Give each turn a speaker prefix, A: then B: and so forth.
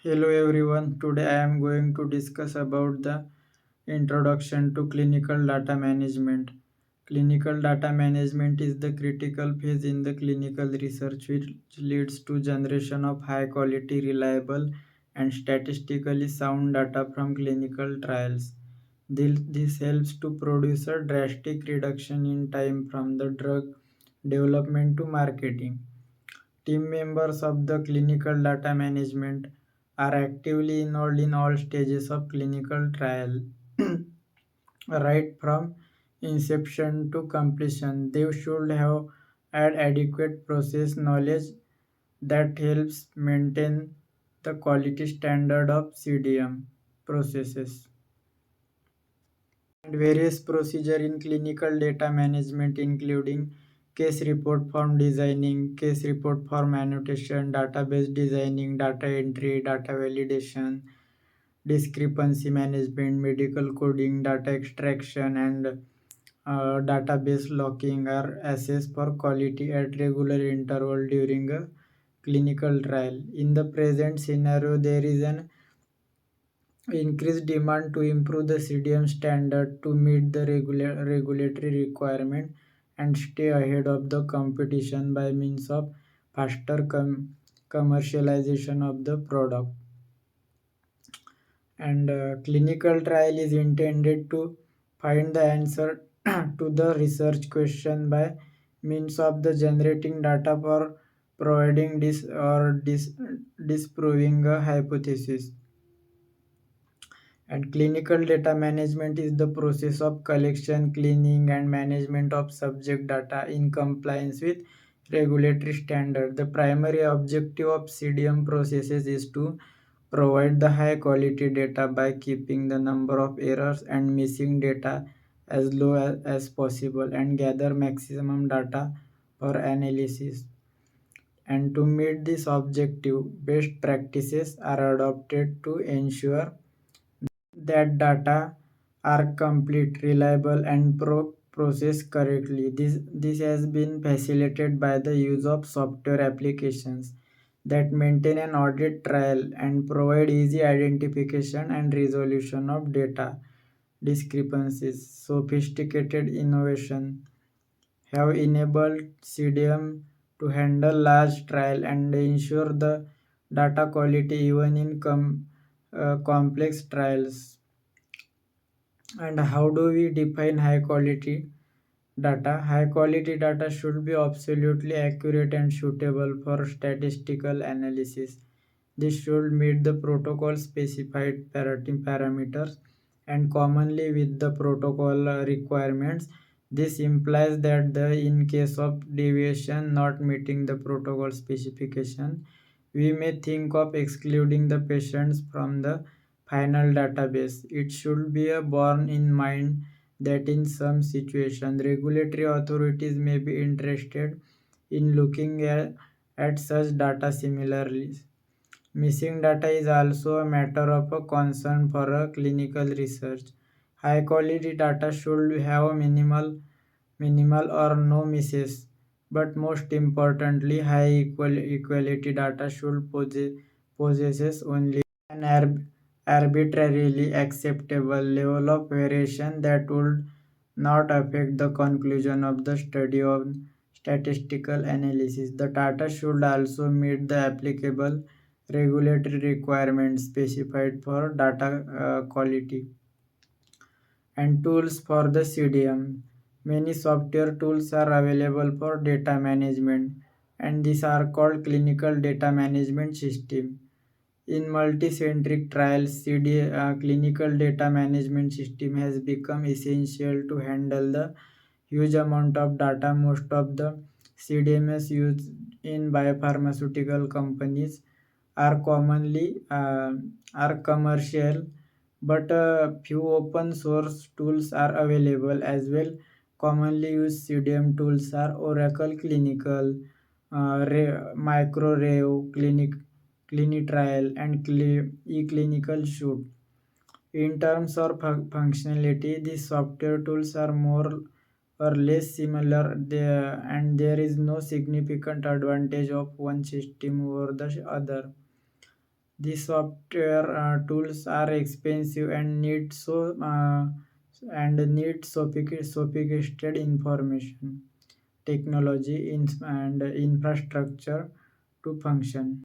A: Hello everyone. Today I am going to discuss about the introduction to clinical data management. Clinical data management is the critical phase in the clinical research which leads to generation of high quality, reliable and statistically sound data from clinical trials. This helps to produce a drastic reduction in time from the drug development to marketing. Team members of the clinical data management are actively involved in all stages of clinical trial, right from inception to completion. They should have had adequate process knowledge that helps maintain the quality standard of CDM processes. And various procedure in clinical data management including case report form designing, case report form annotation, database designing, data entry, data validation, discrepancy management, medical coding, data extraction, and database locking are assessed for quality at regular interval during a clinical trial. In the present scenario, there is an increased demand to improve the CDM standard to meet the regulatory requirement and stay ahead of the competition by means of faster commercialization of the product. And clinical trial is intended to find the answer to the research question by means of the generating data for providing disproving a hypothesis. And clinical data management is the process of collection, cleaning, and management of subject data in compliance with regulatory standard. The primary objective of CDM processes is to provide the high quality data by keeping the number of errors and missing data as low as possible and gather maximum data for analysis. And to meet this objective, best practices are adopted to ensure that data are complete, reliable, and processed correctly. This has been facilitated by the use of software applications that maintain an audit trail and provide easy identification and resolution of data discrepancies. Sophisticated innovation have enabled CDM to handle large trial and ensure the data quality even in complex trials. And how do we define high quality data? High quality data should be absolutely accurate and suitable for statistical analysis. This should meet the protocol specified parameters and commonly with the protocol requirements. This implies that in case of deviation not meeting the protocol specification, we may think of excluding the patients from the final database. It should be borne in mind that in some situations, regulatory authorities may be interested in looking at such data similarly. Missing data is also a matter of a concern for a clinical research. High quality data should have minimal or no misses, but most importantly, high equality data should possesses only an arbitrarily acceptable level of variation that would not affect the conclusion of the study of statistical analysis. The data should also meet the applicable regulatory requirements specified for data quality. And tools for the CDM. Many software tools are available for data management, and these are called clinical data management system. In multi-centric trials, clinical data management system has become essential to handle the huge amount of data. Most of the CDMS used in biopharmaceutical companies are commonly are commercial, but a few open source tools are available as well. Commonly used CDM tools are Oracle Clinical, MicroRave, CliniTrial, and eClinical Shoot. In terms of functionality, these software tools are more or less similar there, and there is no significant advantage of one system over the other. These software tools are expensive and need sophisticated information technology and infrastructure to function.